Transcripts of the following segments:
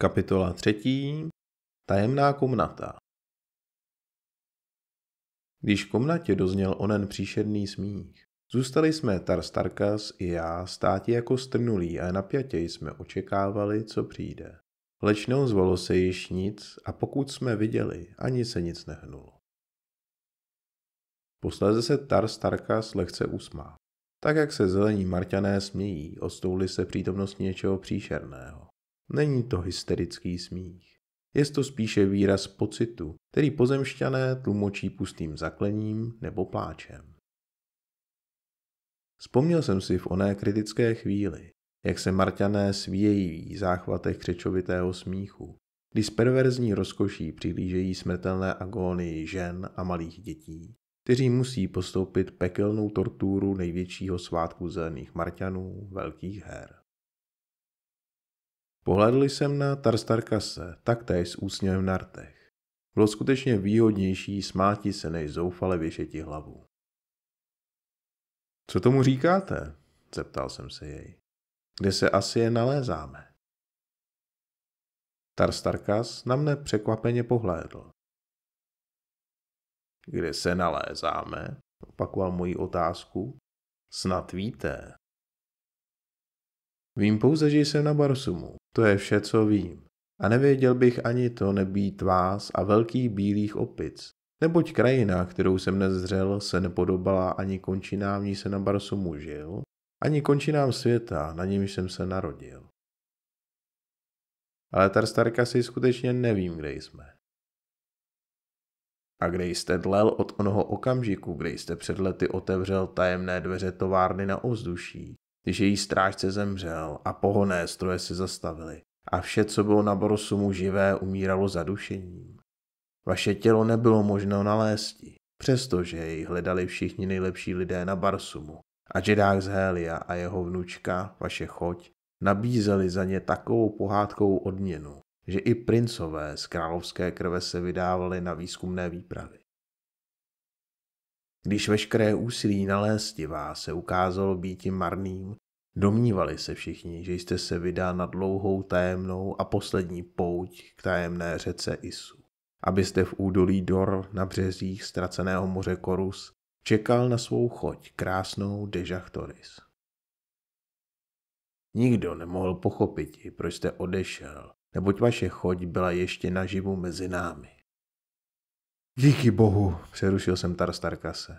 Kapitola 3. Tajemná komnata. Když v komnatě dozněl onen příšerný smích, zůstali jsme Tarstarkas i já státi jako strnulí a napjatě jsme očekávali, co přijde. Leč neozvalo se již nic a pokud jsme viděli, ani se nic nehnulo. Posléze se Tarstarkas lehce usmál. Tak jak se zelení Marťané smějí, odstouli se přítomnost něčeho příšerného. Není to hysterický smích. Je to spíše výraz pocitu, který pozemšťané tlumočí pustým zaklením nebo pláčem. Vzpomněl jsem si v oné kritické chvíli, jak se Marťané svíjejí v záchvatech křečovitého smíchu, když s perverzní rozkoší přihlížejí smrtelné agónii žen a malých dětí, kteří musí postoupit pekelnou tortúru největšího svátku zelených Marťanů, velkých her. Pohlédl jsem na Tarstarkase, taktéž s úsměvem na rtech. Bylo skutečně výhodnější smáti se, než zoufale věšeti hlavu. Co tomu říkáte? Zeptal jsem se jej. Kde se asi je nalézáme? Tarstarkas na mne překvapeně pohlédl. Kde se nalézáme? Opakoval moji otázku. Snad víte. Vím pouze, že jsem na Barsumu. To je vše, co vím. A nevěděl bych ani to nebýt vás a velkých bílých opic. Neboť krajina, kterou jsem nezřel, se nepodobala ani končinám, v níž se na Barsumu žil, ani končinám světa, na němž jsem se narodil. Ale Tarstarkasi skutečně nevím, kde jsme. A kde jste dlel od onoho okamžiku, kde jste před lety otevřel tajemné dveře továrny na ovzduší, když její strážce zemřel a pohonné stroje se zastavily a vše, co bylo na Barsumu živé, umíralo zadušením. Vaše tělo nebylo možno nalézti, přestože jej hledali všichni nejlepší lidé na Barsumu a Jedák z Hélia a jeho vnučka, vaše choť, nabízeli za ně takovou pohádkovou odměnu, že i princové z královské krve se vydávali na výzkumné výpravy. Když veškeré úsilí nalézti vás se ukázalo býti marným, domnívali se všichni, že jste se vydal na dlouhou tajemnou a poslední pouť k tajemné řece Isu, abyste v údolí Dor na březích ztraceného moře Korus čekal na svou choť krásnou Dežachtoris. Nikdo nemohl pochopit, proč jste odešel, neboť vaše choť byla ještě naživu mezi námi. Díky bohu, přerušil jsem Tarstarkase.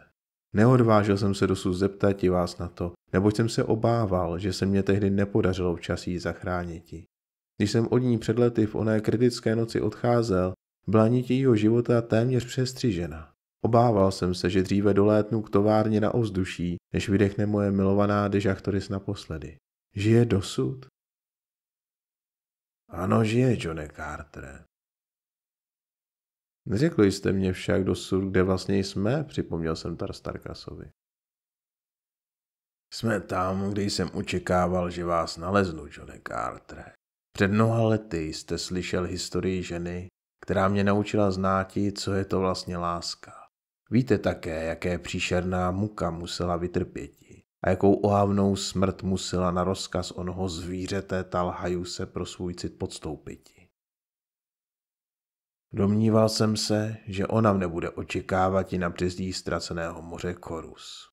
Neodvážil jsem se dosud zeptat vás na to, neboť jsem se obával, že se mě tehdy nepodařilo včas jí zachrániti. Když jsem od ní před lety v oné kritické noci odcházel, byla nit jejího života téměř přestřižena. Obával jsem se, že dříve dolétnu k továrně na ovzduší, než vydechne moje milovaná Dežachtoris naposledy. Žije dosud? Ano, žije, Johne Cartere. Neřekli jste mě však dosud, kde vlastně jsme, připomněl jsem Tarstarkasovi. Jsme tam, kde jsem očekával, že vás naleznu, Johne Cartere. Před mnoha lety jste slyšel historii ženy, která mě naučila znáti, co je to vlastně láska. Víte také, jaké příšerná muka musela vytrpěti a jakou ohavnou smrt musela na rozkaz onoho zvířete Talhajuse pro svůj cit podstoupiti. Domníval jsem se, že ona mne bude očekávat i na březích ztraceného moře Korus.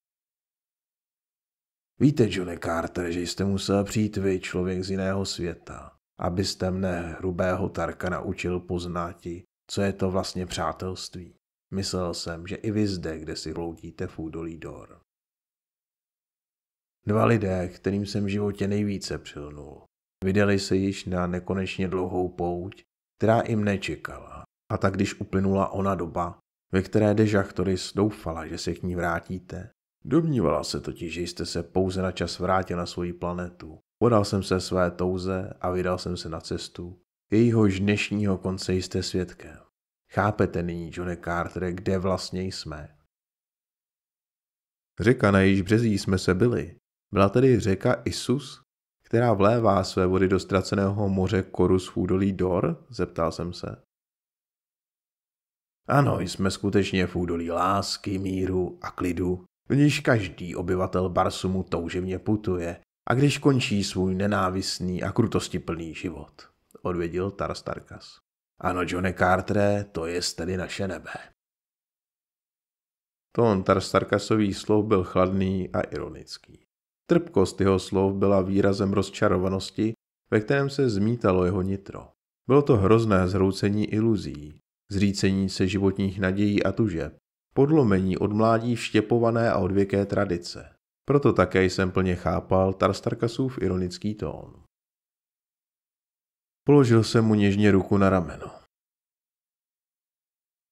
Víte, Johne Cartere, že jste musel přijít vy, člověk z jiného světa, abyste mne, hrubého Tarka, naučil poznáti, co je to vlastně přátelství. Myslel jsem, že i vy zde, kde si hloutíte v údolí Dor. Dva lidé, kterým jsem v životě nejvíce přilnul, vydali se již na nekonečně dlouhou pouť, která jim nečekala. A tak když uplynula ona doba, ve které Dežachtoris doufala, že se k ní vrátíte, domnívala se totiž, že jste se pouze na čas vrátil na svoji planetu. Podal jsem se své touze a vydal jsem se na cestu. Jejíhož dnešního konce jste svědkem. Chápete nyní, Johne Cartere, kde vlastně jsme? Řeka, na jejíž březí jsme se byli, byla tedy řeka Isus, která vlévá své vody do ztraceného moře Korus v údolí Dor? Zeptal jsem se. Ano, jsme skutečně v údolí lásky, míru a klidu, v níž každý obyvatel Barsumu toužebně putuje a když končí svůj nenávistný a krutostiplný život. odvěděl Tarstarkas. Ano, Johne Cartere, to je tedy naše nebe. Tón Tarstarkasových slov byl chladný a ironický. Trpkost jeho slov byla výrazem rozčarovanosti, ve kterém se zmítalo jeho nitro. Bylo to hrozné zhroucení iluzí, zřícení se životních nadějí a tužeb, podlomení od mládí vštěpované a odvěké tradice. Proto také jsem plně chápal Tarstarkasův ironický tón. Položil jsem mu něžně ruku na rameno.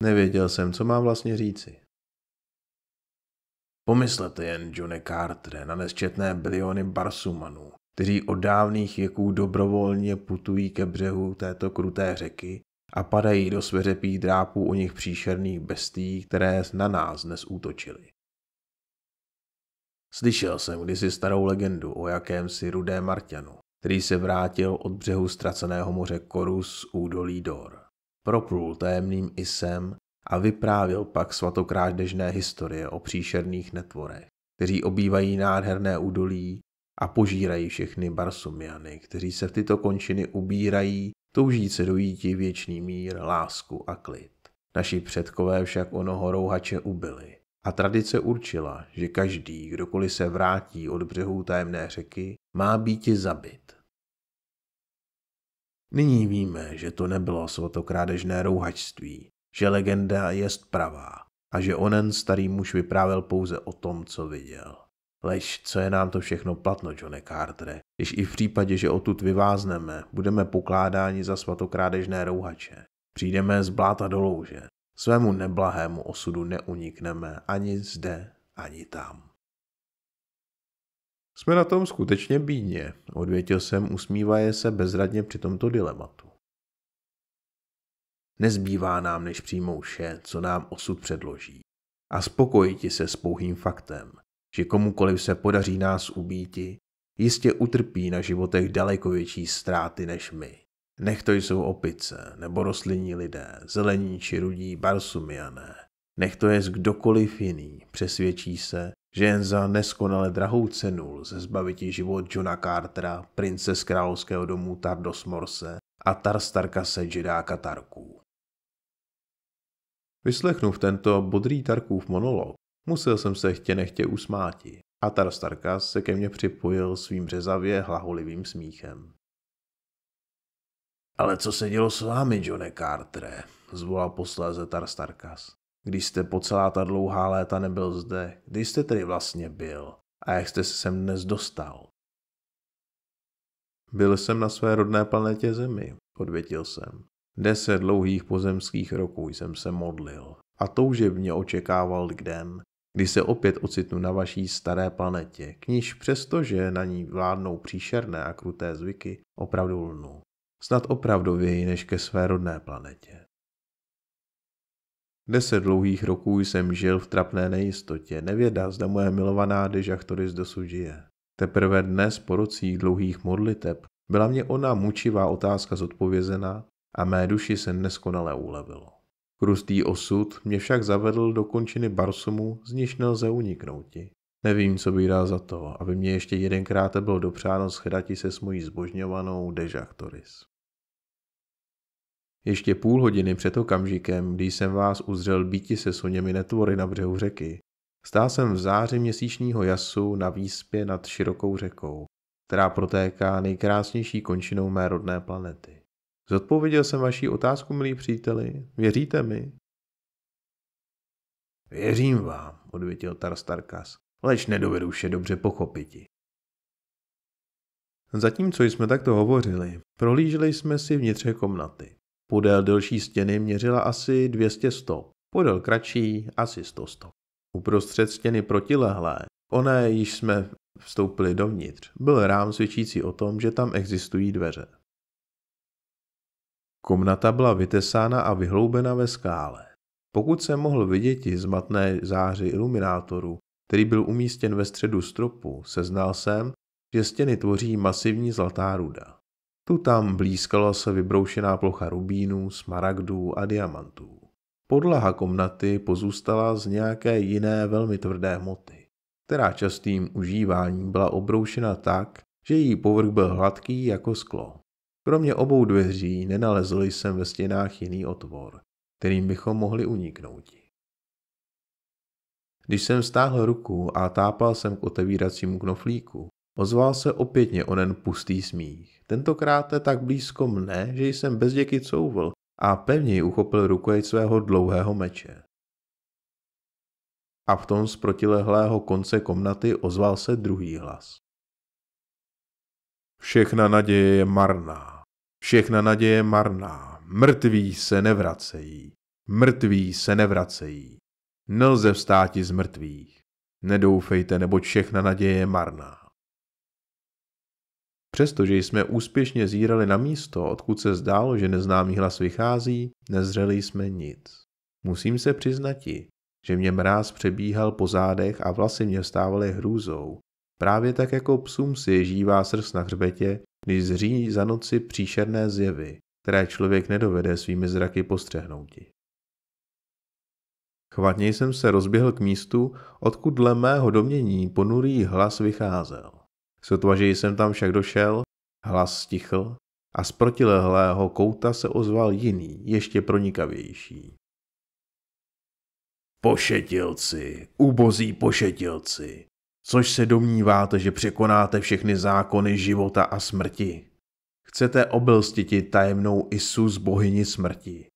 Nevěděl jsem, co mám vlastně říci. Pomyslete jen, Johne Cartere, na nesčetné biliony Barsumanů, kteří od dávných věků dobrovolně putují ke břehu této kruté řeky a padají do sveřepých drápů o nich příšerných bestií, které na nás dnes útočily. Slyšel jsem kdysi starou legendu o jakémsi rudém Marťanu, který se vrátil od břehu ztraceného moře Korus z údolí Dor. Proplul tajemným Isem a vyprávěl pak svatokrádežné historie o příšerných netvorech, kteří obývají nádherné údolí a požírají všechny Barsumiany, kteří se v tyto končiny ubírají, toužíce dojíti věčný mír, lásku a klid. Naši předkové však onoho rouhače ubili a tradice určila, že každý, kdokoliv se vrátí od břehů tajemné řeky, má býti zabit. Nyní víme, že to nebylo svatokrádežné rouhačství, že legenda jest pravá a že onen starý muž vyprávěl pouze o tom, co viděl. Lež co je nám to všechno platno, Johne Cartere, když i v případě, že odtud vyvázneme, budeme pokládáni za svatokrádežné rouhače. Přijdeme z bláta do louže. Svému neblahému osudu neunikneme ani zde, ani tam. Jsme na tom skutečně bídně, odvětil jsem, usmívaje se bezradně při tomto dilematu. Nezbývá nám, než přijmout vše, co nám osud předloží. A spokojiti se s pouhým faktem, že komukoliv se podaří nás ubíti, jistě utrpí na životech daleko větší ztráty než my. Nech to jsou opice, nebo rostlinní lidé, zelení či rudí Barsumiané. Nech to jest kdokoliv jiný, přesvědčí se, že jen za neskonale drahou cenu lze zbaviti život Johna Cartera, prince z královského domu Tardos Morse a Tarstarkase Jedáka Tarků. Vyslechnuv tento bodrý Tarkův monolog, musel jsem se chtě nechtě usmáti a Tarstarkas se ke mně připojil svým řezavě hlaholivým smíchem. Ale co se dělo s vámi, Johne Cartere, zvolal posléze Tarstarkas. Když jste po celá ta dlouhá léta nebyl zde, kdy jste tedy vlastně byl a jak jste se sem dnes dostal? Byl jsem na své rodné planetě Zemi, odvětil jsem. 10 dlouhých pozemských roků jsem se modlil a toužebně očekával den, kdy se opět ocitnu na vaší staré planetě, k níž přestože na ní vládnou příšerné a kruté zvyky, opravdu lnu. Snad opravdověji než ke své rodné planetě. 10 dlouhých roků jsem žil v trapné nejistotě, nevěda, zda moje milovaná de Jactoris dosud žije. Teprve dnes po rocích dlouhých modliteb byla mě ona mučivá otázka zodpovězena a mé duši se neskonale ulevilo. Krustý osud mě však zavedl do končiny Barsumu, z níž nelze uniknouti. Nevím, co bych dal za to, aby mě ještě jedenkrát bylo dopřáno shrati se s mojí zbožňovanou de Jactoris. Ještě půl hodiny před okamžikem, kdy jsem vás uzřel býti se soněmi netvory na břehu řeky, stál jsem v záři měsíčního jasu na výspě nad širokou řekou, která protéká nejkrásnější končinou mé rodné planety. Zodpověděl jsem vaši otázku, milí příteli, věříte mi? Věřím vám, odvětil Tarstarkas, leč nedovedu vše dobře pochopiti. Zatímco jsme takto hovořili, prohlíželi jsme si vnitře komnaty. Podél delší stěny měřila asi 200 stop, podél kratší asi 100 stop. Uprostřed stěny protilehlé, oné již jsme vstoupili dovnitř, byl rám svědčící o tom, že tam existují dveře. Komnata byla vytesána a vyhloubena ve skále. Pokud jsem mohl vidět z matné záři iluminátoru, který byl umístěn ve středu stropu, seznal jsem, že stěny tvoří masivní zlatá ruda. Tu tam blízkala se vybroušená plocha rubínů, smaragdů a diamantů. Podlaha komnaty pozůstala z nějaké jiné velmi tvrdé hmoty, která častým užíváním byla obroušena tak, že její povrch byl hladký jako sklo. Kromě obou dveří nenalezl jsem ve stěnách jiný otvor, kterým bychom mohli uniknout. Když jsem stáhl ruku a tápal jsem k otevíracímu knoflíku, ozval se opětně onen pustý smích. Tentokrát tak blízko mne, že jsem bezděky couvl a pevněji uchopil rukojeť svého dlouhého meče. A v tom z protilehlého konce komnaty ozval se druhý hlas. Všechna naděje je marná. Všechna naděje je marná. Mrtví se nevracejí. Mrtví se nevracejí. Nelze vstáti z mrtvých. Nedoufejte, neboť všechna naděje je marná. Přestože jsme úspěšně zírali na místo, odkud se zdálo, že neznámý hlas vychází, nezřeli jsme nic. Musím se přiznati, že mě mráz přebíhal po zádech a vlasy mě vstávaly hrůzou. Právě tak jako psům si ježívá srst na hřbetě, když zří za noci příšerné zjevy, které člověk nedovede svými zraky postřehnouti. Chvatně jsem se rozběhl k místu, odkud dle mého domnění ponurý hlas vycházel. Sotva, že jsem tam však došel, hlas stichl a z protilehlého kouta se ozval jiný, ještě pronikavější. Pošetilci, ubozí pošetilci, což se domníváte, že překonáte všechny zákony života a smrti. Chcete obelstiti tajemnou Isus, bohyni smrti.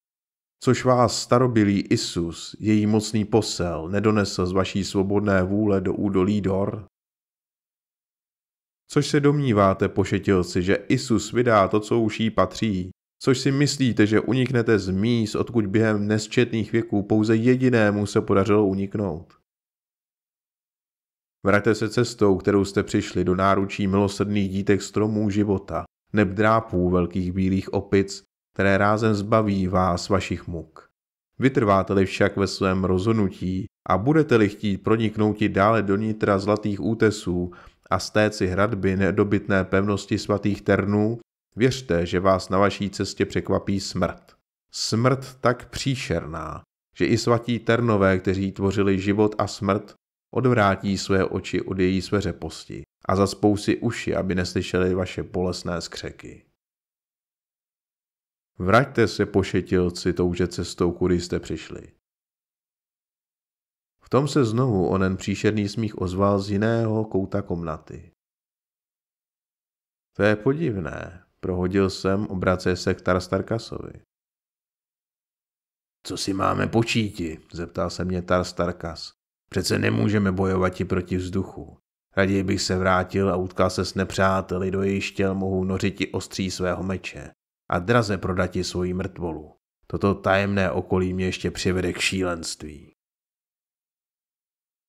Což vás starobylý Isus, její mocný posel, nedonesl z vaší svobodné vůle do údolí Dor? Což se domníváte, pošetilci, že Isus vydá to, co už jí patří, což si myslíte, že uniknete z míst, odkud během nesčetných věků pouze jedinému se podařilo uniknout. Vraťte se cestou, kterou jste přišli, do náručí milosrdných dítek stromů života, neb drápů velkých bílých opic, které rázem zbaví vás vašich muk. Vytrváte-li však ve svém rozhodnutí a budete-li chtít proniknouti dále do nitra zlatých útesů a stéci hradby nedobytné pevnosti svatých ternů, věřte, že vás na vaší cestě překvapí smrt. Smrt tak příšerná, že i svatí ternové, kteří tvořili život a smrt, odvrátí své oči od její sveřeposti a zaspou si uši, aby neslyšeli vaše bolestné skřeky. Vraťte se, pošetilci, touže cestou, kudy jste přišli. V tom se znovu onen příšerný smích ozval z jiného kouta komnaty. To je podivné, prohodil jsem, obracej se k Tarstarkasovi. Co si máme počíti? Zeptal se mě Tarstarkas. Přece nemůžeme bojovat i proti vzduchu. Raději bych se vrátil a utkal se s nepřáteli, do jejich štěl mohu nořiti ostří svého meče a draze prodati svoji mrtvolu. Toto tajemné okolí mě ještě přivede k šílenství.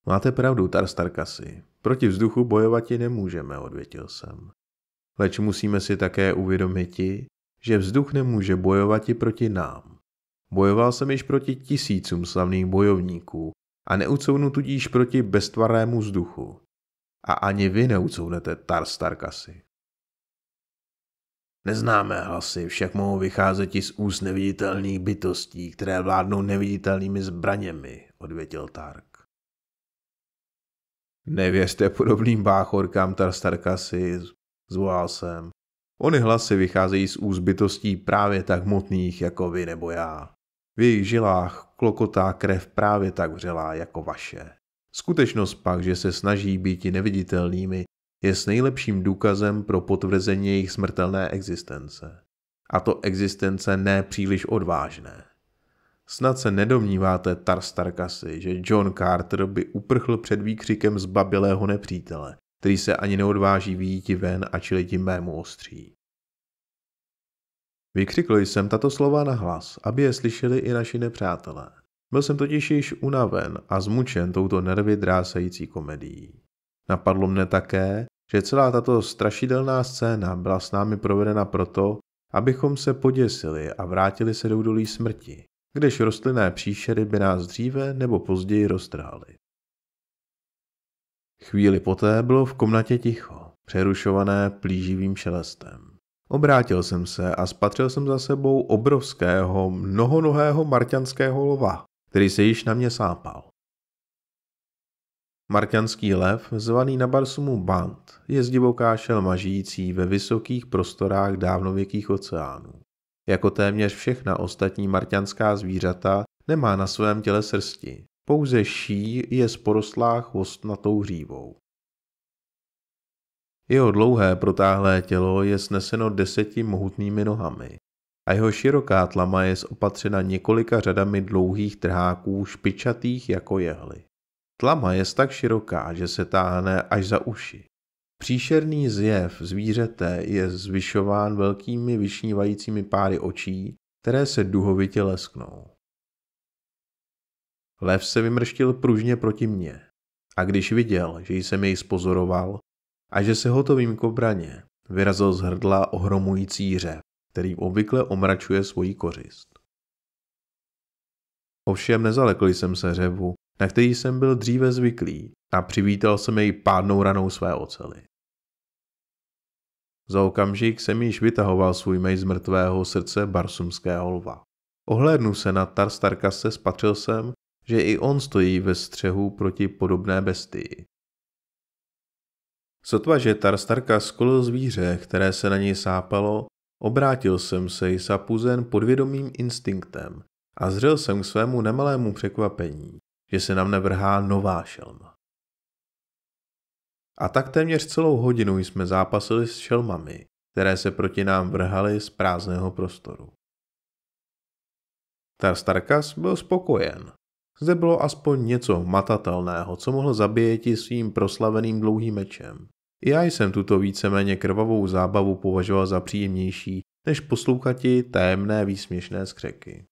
Máte pravdu, Tarstarkasi. Proti vzduchu bojovati nemůžeme, odvětil jsem. Leč musíme si také uvědomiti, že vzduch nemůže bojovati proti nám. Bojoval jsem již proti tisícům slavných bojovníků a neucouvnu tudíž proti beztvarnému vzduchu. A ani vy neucouvnete, Tarstarkasi. Neznámé hlasy však mohou vycházet i z úst neviditelných bytostí, které vládnou neviditelnými zbraněmi, odvětil Tark. Nevěřte podobným báchorkám, Tarstarkasi, zvolal jsem. Ony hlasy vycházejí z úst bytostí právě tak hmotných jako vy nebo já. V jejich žilách klokotá krev právě tak vřelá jako vaše. Skutečnost pak, že se snaží být neviditelnými, je s nejlepším důkazem pro potvrzení jejich smrtelné existence. A to existence ne příliš odvážné. Snad se nedomníváte, Tarstarkasi, že John Carter by uprchl před výkřikem zbabělého nepřítele, který se ani neodváží vyjít ven a čelit mému ostří. Vykřikl jsem tato slova nahlas, aby je slyšeli i naši nepřátelé. Byl jsem totiž již unaven a zmučen touto nervy drásající komedií. Napadlo mne také, že celá tato strašidelná scéna byla s námi provedena proto, abychom se poděsili a vrátili se do údolí smrti, kdež rostlinné příšery by nás dříve nebo později roztrhaly. Chvíli poté bylo v komnatě ticho, přerušované plíživým šelestem. Obrátil jsem se a spatřil jsem za sebou obrovského, mnohonohého marťanského lva, který se již na mě sápal. Marťanský lev, zvaný na Barsumu Bant, je divoká šelma žijící ve vysokých prostorách dávnověkých oceánů. Jako téměř všechna ostatní marťanská zvířata nemá na svém těle srsti, pouze ší je porostlá chvostnatou hřívou. Jeho dlouhé protáhlé tělo je sneseno 10 mohutnými nohami a jeho široká tlama je opatřena několika řadami dlouhých trháků špičatých jako jehly. Tlama je tak široká, že se táhne až za uši. Příšerný zjev zvířete je zvyšován velkými vyšnívajícími páry očí, které se duhovitě lesknou. Lev se vymrštil pružně proti mně a když viděl, že jsem jej spozoroval a že se hotovím k obraně, vyrazil z hrdla ohromující řev, který obvykle omračuje svoji kořist. Ovšem nezalekl jsem se řevu, na který jsem byl dříve zvyklý, a přivítal jsem jej pádnou ranou své ocely. Za okamžik jsem již vytahoval svůj mеč z mrtvého srdce barsumského lva. Ohlédnu se na Tarstarkase, spatřil jsem, že i on stojí ve střehu proti podobné bestii. Sotva, že Tarstarkas skolil zvíře, které se na něj sápalo, obrátil jsem se i sapuzen podvědomým instinktem a zřel jsem k svému nemalému překvapení, že se na mne vrhá nová šelma. A tak téměř celou hodinu jsme zápasili s šelmami, které se proti nám vrhaly z prázdného prostoru. Tarstarkas byl spokojen. Zde bylo aspoň něco hmatatelného, co mohl zabíjeti svým proslaveným dlouhým mečem. I já jsem tuto víceméně krvavou zábavu považoval za příjemnější, než poslouchati tajemné výsměšné skřeky.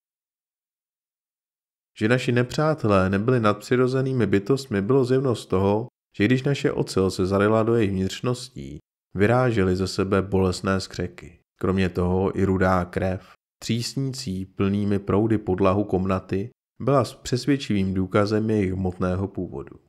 Že naši nepřátelé nebyli nadpřirozenými bytostmi, bylo zjevno z toho, že když naše ocel se zaryla do jejich vnitřností, vyrážely ze sebe bolestné skřeky. Kromě toho i rudá krev, třísnící plnými proudy podlahu komnaty, byla přesvědčivým důkazem jejich hmotného původu.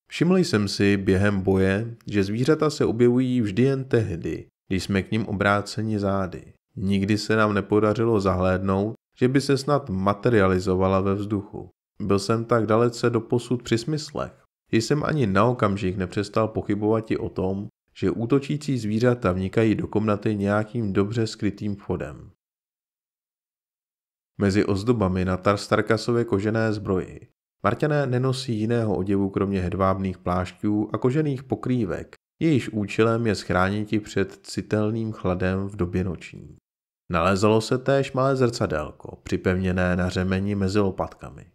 Všiml jsem si během boje, že zvířata se objevují vždy jen tehdy, když jsme k nim obráceni zády. Nikdy se nám nepodařilo zahlédnout, že by se snad materializovala ve vzduchu. Byl jsem tak dalece doposud při smyslech, že jsem ani na okamžik nepřestal pochybovat i o tom, že útočící zvířata vnikají do komnaty nějakým dobře skrytým vchodem. Mezi ozdobami na Tarstarkasově kožené zbroji Marťané nenosí jiného oděvu kromě hedvábných plášťů a kožených pokrývek, jejichž účelem je schrániti před citelným chladem v době noční. Nalezalo se též malé zrcadélko, připevněné na řemeni mezi lopatkami.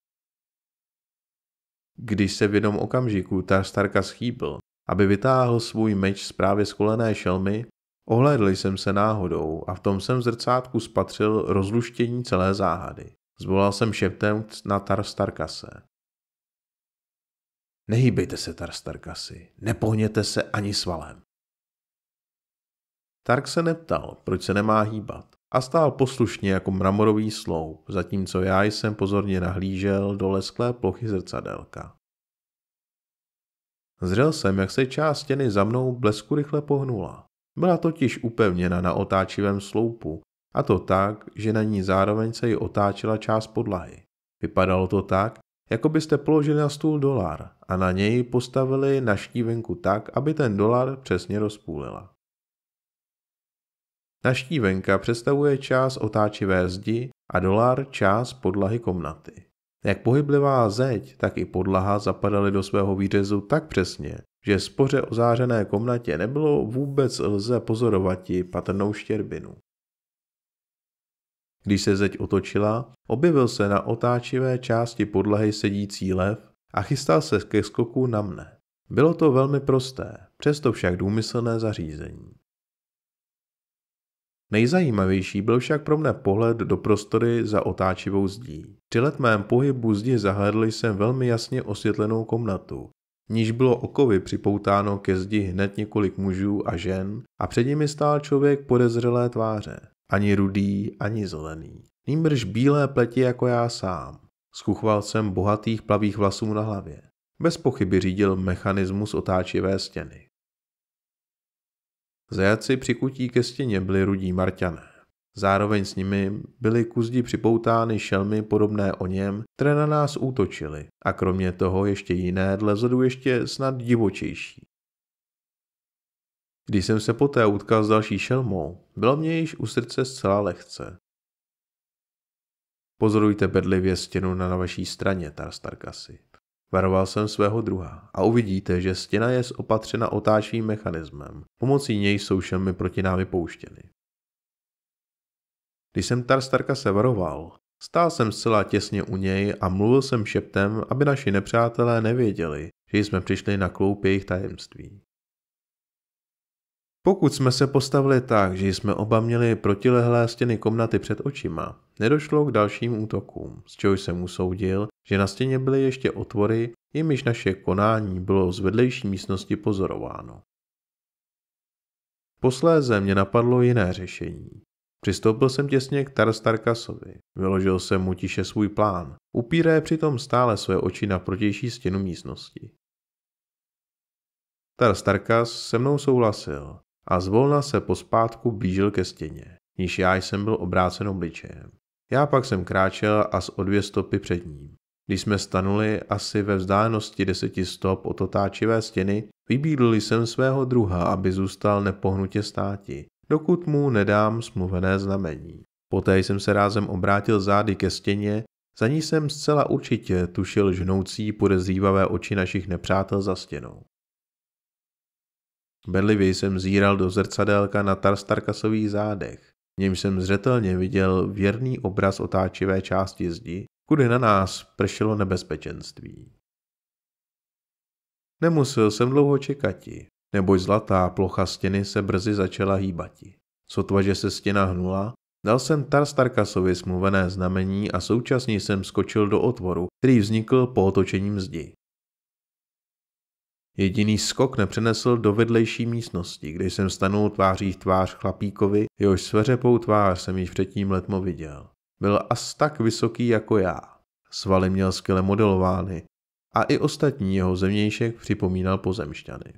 Když se v jednom okamžiku Tarstarkas chýbil, aby vytáhl svůj meč z právě skolené šelmy, ohlédl jsem se náhodou a v tom jsem v zrcátku spatřil rozluštění celé záhady. Zvolal jsem šeptem na Tarstarkase. Nehýbejte se, Tarstarkasi, nepohněte se ani svalem. Tark se neptal, proč se nemá hýbat, a stál poslušně jako mramorový sloup, zatímco já jsem pozorně nahlížel do lesklé plochy zrcadélka. Zřel jsem, jak se část stěny za mnou blesku rychle pohnula. Byla totiž upevněna na otáčivém sloupu, a to tak, že na ní zároveň se i otáčela část podlahy. Vypadalo to tak, jako byste položili na stůl dolar a na něj postavili naštívenku tak, aby ten dolar přesně rozpůlila. Naštívenka představuje část otáčivé zdi a dolar část podlahy komnaty. Jak pohyblivá zeď, tak i podlaha zapadaly do svého výřezu tak přesně, že v spoře ozářené komnatě nebylo vůbec lze pozorovati patrnou štěrbinu. Když se zeď otočila, objevil se na otáčivé části podlahy sedící lev a chystal se ke skoku na mne. Bylo to velmi prosté, přesto však důmyslné zařízení. Nejzajímavější byl však pro mne pohled do prostory za otáčivou zdí. Při letmém pohybu zdi zahlédl jsem velmi jasně osvětlenou komnatu, v níž bylo okovy připoutáno ke zdi hned několik mužů a žen a před nimi stál člověk podezřelé tváře, ani rudý, ani zelený. Nýbrž bílé pleti jako já sám, s chuchvalcem bohatých plavých vlasů na hlavě. Bez pochyby řídil mechanismus otáčivé stěny. Zajatci přikutí ke stěně byli rudí Marťané. Zároveň s nimi byly ku zdi připoutány šelmy podobné o něm, které na nás útočily, a kromě toho ještě jiné dle vzoru ještě snad divočejší. Když jsem se poté utkal s další šelmou, bylo mě již u srdce zcela lehce. Pozorujte bedlivě stěnu na vaší straně, Tarstarkasi. Varoval jsem svého druha a uvidíte, že stěna je opatřena otáčivým mechanismem. Pomocí něj jsou šelmy proti nám vypouštěny. Když jsem Tarstarkase varoval, stál jsem zcela těsně u něj a mluvil jsem šeptem, aby naši nepřátelé nevěděli, že jsme přišli na kloup jejich tajemství. Pokud jsme se postavili tak, že jsme oba měli protilehlé stěny komnaty před očima, nedošlo k dalším útokům, z čehož jsem usoudil, že na stěně byly ještě otvory, jimiž naše konání bylo z vedlejší místnosti pozorováno. Posléze mě napadlo jiné řešení. Přistoupil jsem těsně k Tarstarkasovi, vyložil jsem mu tiše svůj plán, upíraje přitom stále své oči na protější stěnu místnosti. Tarstarkas se mnou souhlasil a zvolna se pospátku blížil ke stěně, níž já jsem byl obrácen obličejem. Já pak jsem kráčel as o 2 stopy před ním. Když jsme stanuli asi ve vzdálenosti 10 stop od otáčivé stěny, vybídl jsem svého druha, aby zůstal nepohnutě státi, dokud mu nedám smluvené znamení. Poté jsem se rázem obrátil zády ke stěně, za ní jsem zcela určitě tušil žnoucí podezřívavé oči našich nepřátel za stěnou. Bedlivě jsem zíral do zrcadélka na Tarstarkasových zádech, v němž jsem zřetelně viděl věrný obraz otáčivé části zdi, kudy na nás pršelo nebezpečenství. Nemusel jsem dlouho čekati, neboť zlatá plocha stěny se brzy začala hýbati. Sotva, že se stěna hnula, dal jsem Tarstarkasovi smluvené znamení a současně jsem skočil do otvoru, který vznikl po otočením zdi. Jediný skok nepřenesl do vedlejší místnosti, kde jsem stanul tváří v tvář chlapíkovi, jehož sveřepou tvář jsem již předtím letmo viděl. Byl as tak vysoký jako já. Svaly měl skvěle modelovány a i ostatní jeho zevnějšek připomínal pozemšťany.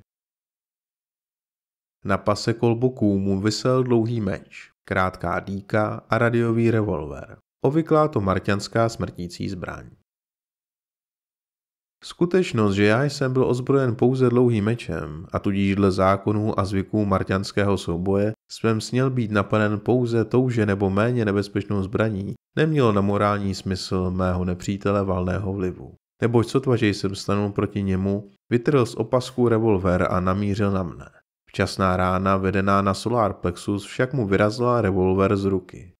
Na pase kolboků mu visel dlouhý meč, krátká dýka a radiový revolver. Obvyklá to marťanská smrtící zbraň. Skutečnost, že já jsem byl ozbrojen pouze dlouhým mečem a tudíž dle zákonů a zvyků marťanského souboje jsem směl být napaden pouze touže nebo méně nebezpečnou zbraní, nemělo na morální smysl mého nepřítele valného vlivu. Neboť sotva, že jsem stanul proti němu, vytrhl z opasku revolver a namířil na mne. Včasná rána vedená na solar plexus však mu vyrazila revolver z ruky.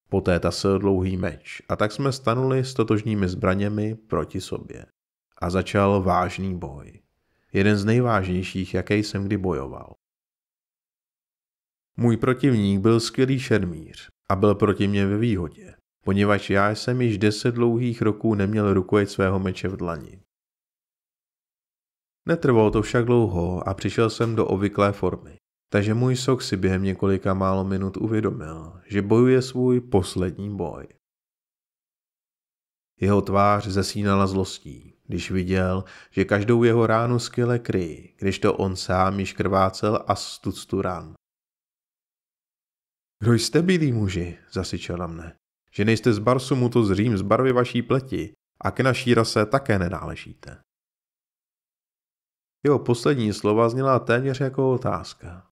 Poté tasil dlouhý meč a tak jsme stanuli s totožnými zbraněmi proti sobě. A začal vážný boj. Jeden z nejvážnějších, jaký jsem kdy bojoval. Můj protivník byl skvělý šermíř a byl proti mně ve výhodě, poněvadž já jsem již 10 dlouhých roků neměl rukojeť svého meče v dlani. Netrvalo to však dlouho a přišel jsem do obvyklé formy. Takže můj sok si během několika málo minut uvědomil, že bojuje svůj poslední boj. Jeho tvář zesínala zlostí, když viděl, že každou jeho ránu skvěle kryjí, když to on sám již krvácel a z tuctu ran. Kdo jste, bílí muži, zasyčel na mne, že nejste z Barsumu, to zřím z barvy vaší pleti a k naší rase také nenáležíte. Jeho poslední slova zněla téměř jako otázka.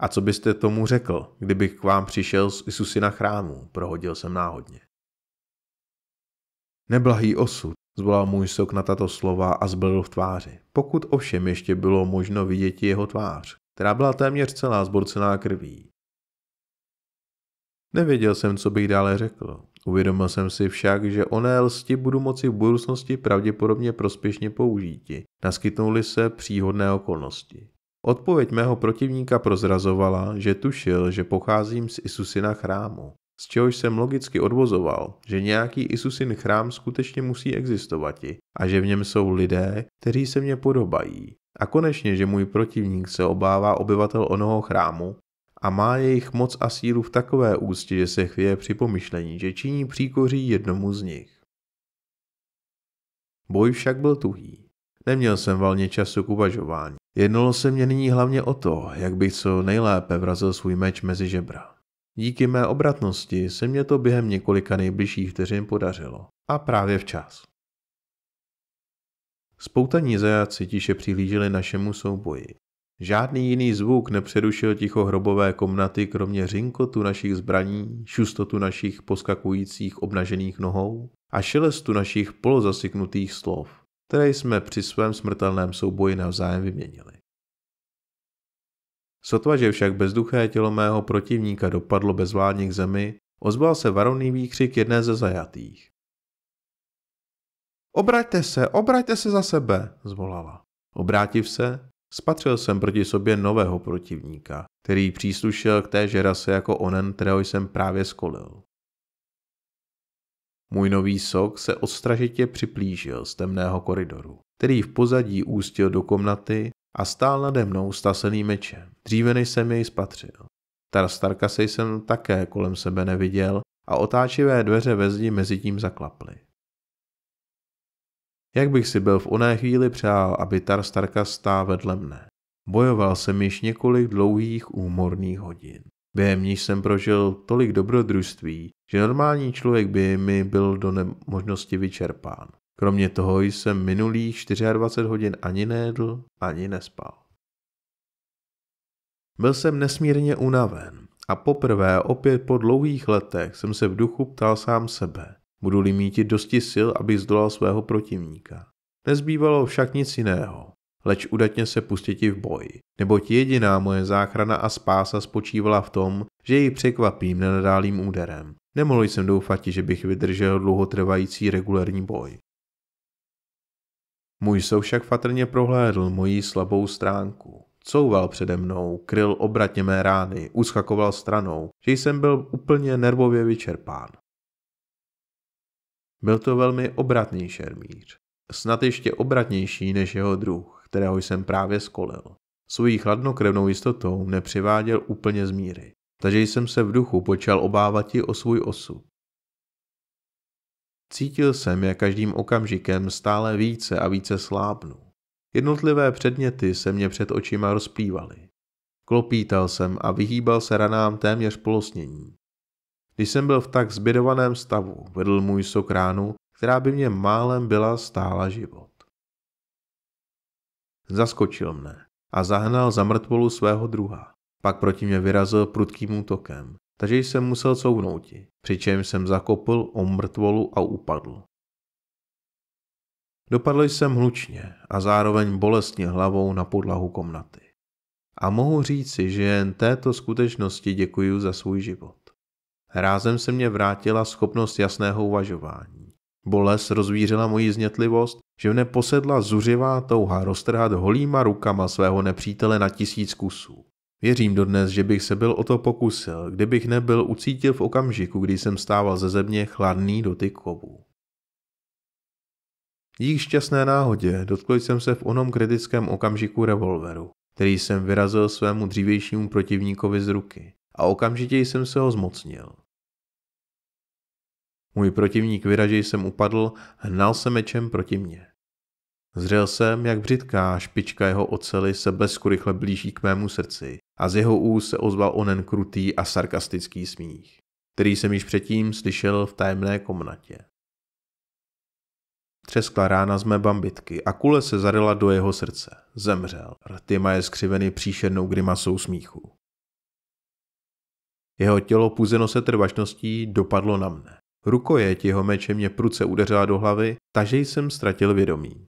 A co byste tomu řekl, kdybych k vám přišel z Isusina chrámu, prohodil jsem náhodně. Neblahý osud, zvolal můj sok na tato slova a zbledl v tváři, pokud ovšem ještě bylo možno vidět jeho tvář, která byla téměř celá zborcená krví. Nevěděl jsem, co bych dále řekl. Uvědomil jsem si však, že oné lsti budu moci v budoucnosti pravděpodobně prospěšně použíti, naskytnou-li se příhodné okolnosti. Odpověď mého protivníka prozrazovala, že tušil, že pocházím z Isusina chrámu, z čehož jsem logicky odvozoval, že nějaký Isusin chrám skutečně musí existovati a že v něm jsou lidé, kteří se mně podobají. A konečně, že můj protivník se obává obyvatel onoho chrámu a má jejich moc a sílu v takové úctě, že se chvěje při pomyšlení, že činí příkoří jednomu z nich. Boj však byl tuhý. Neměl jsem valně času k uvažování. Jednalo se mě nyní hlavně o to, jak bych co nejlépe vrazil svůj meč mezi žebra. Díky mé obratnosti se mě to během několika nejbližších vteřin podařilo. A právě včas. Spoutaní zajaci tiše přihlíželi našemu souboji. Žádný jiný zvuk nepřerušil ticho hrobové komnaty, kromě řinkotu našich zbraní, šustotu našich poskakujících obnažených nohou a šelestu našich polozasyknutých slov, které jsme při svém smrtelném souboji navzájem vyměnili. Sotva, že však bezduché tělo mého protivníka dopadlo bezvládně k zemi, ozval se varovný výkřik jedné ze zajatých. Obraťte se za sebe, zvolala. Obrátiv se, spatřil jsem proti sobě nového protivníka, který příslušel k téže rase jako onen, kterého jsem právě skolil. Můj nový sok se odstražitě připlížil z temného koridoru, který v pozadí ústil do komnaty a stál nade mnou stasený mečem, dříve než jsem jej spatřil. Tarstarkase jsem také kolem sebe neviděl a otáčivé dveře ve zdi mezitím zaklaply. Jak bych si byl v oné chvíli přál, aby Tarstarkas stál vedle mne. Bojoval jsem již několik dlouhých úmorných hodin. Během níž jsem prožil tolik dobrodružství, že normální člověk by mi byl do nemožnosti vyčerpán. Kromě toho jsem minulých 24 hodin ani nejedl, ani nespal. Byl jsem nesmírně unaven a poprvé opět po dlouhých letech jsem se v duchu ptal sám sebe. Budu-li mítit dosti sil, abych zdolal svého protivníka. Nezbývalo však nic jiného, leč udatně se pustiti v boji, neboť jediná moje záchrana a spása spočívala v tom, že ji překvapím nenadálým úderem. Nemohl jsem doufat, že bych vydržel dlouhotrvající regulérní boj. Můj sou však fatrně prohlédl moji slabou stránku. Couval přede mnou, kryl obratně mé rány, uskakoval stranou, že jsem byl úplně nervově vyčerpán. Byl to velmi obratný šermíř, snad ještě obratnější než jeho druh, kterého jsem právě skolil. Svojí chladnokrevnou jistotou mne přiváděl úplně z míry, takže jsem se v duchu počal obávat i o svůj osud. Cítil jsem, jak každým okamžikem stále více a více slábnu. Jednotlivé předměty se mě před očima rozplývaly. Klopítal jsem a vyhýbal se ranám téměř polosnění. Když jsem byl v tak zbědovaném stavu, vedl můj sok ránu, která by mě málem byla stála život. Zaskočil mne a zahnal za mrtvolu svého druha. Pak proti mě vyrazil prudkým útokem, takže jsem musel couvnouti, přičemž jsem zakopl o mrtvolu a upadl. Dopadl jsem hlučně a zároveň bolestně hlavou na podlahu komnaty. A mohu říci, že jen této skutečnosti děkuji za svůj život. Rázem se mě vrátila schopnost jasného uvažování. Bolest rozvířila moji znětlivost, že mne posedla zuřivá touha roztrhat holýma rukama svého nepřítele na 1000 kusů. Věřím dodnes, že bych se byl o to pokusil, kdybych nebyl ucítil v okamžiku, kdy jsem stával ze země chladný dotyk kovů. Díky šťastné náhodě dotkl jsem se v onom kritickém okamžiku revolveru, který jsem vyrazil svému dřívějšímu protivníkovi z ruky a okamžitě jsem se ho zmocnil. Můj protivník vyražej jsem upadl, hnal se mečem proti mně. Zřel jsem, jak břitká špička jeho oceli se blesku rychle blíží k mému srdci a z jeho úst se ozval onen krutý a sarkastický smích, který jsem již předtím slyšel v tajemné komnatě. Třeskla rána z mé bambitky a kule se zaryla do jeho srdce. Zemřel, rty moje skřiveny příšernou grimasou smíchu. Jeho tělo puzeno se trvačností dopadlo na mne. Rukojeť jeho meče mě prudce udeřila do hlavy, takže jsem ztratil vědomí.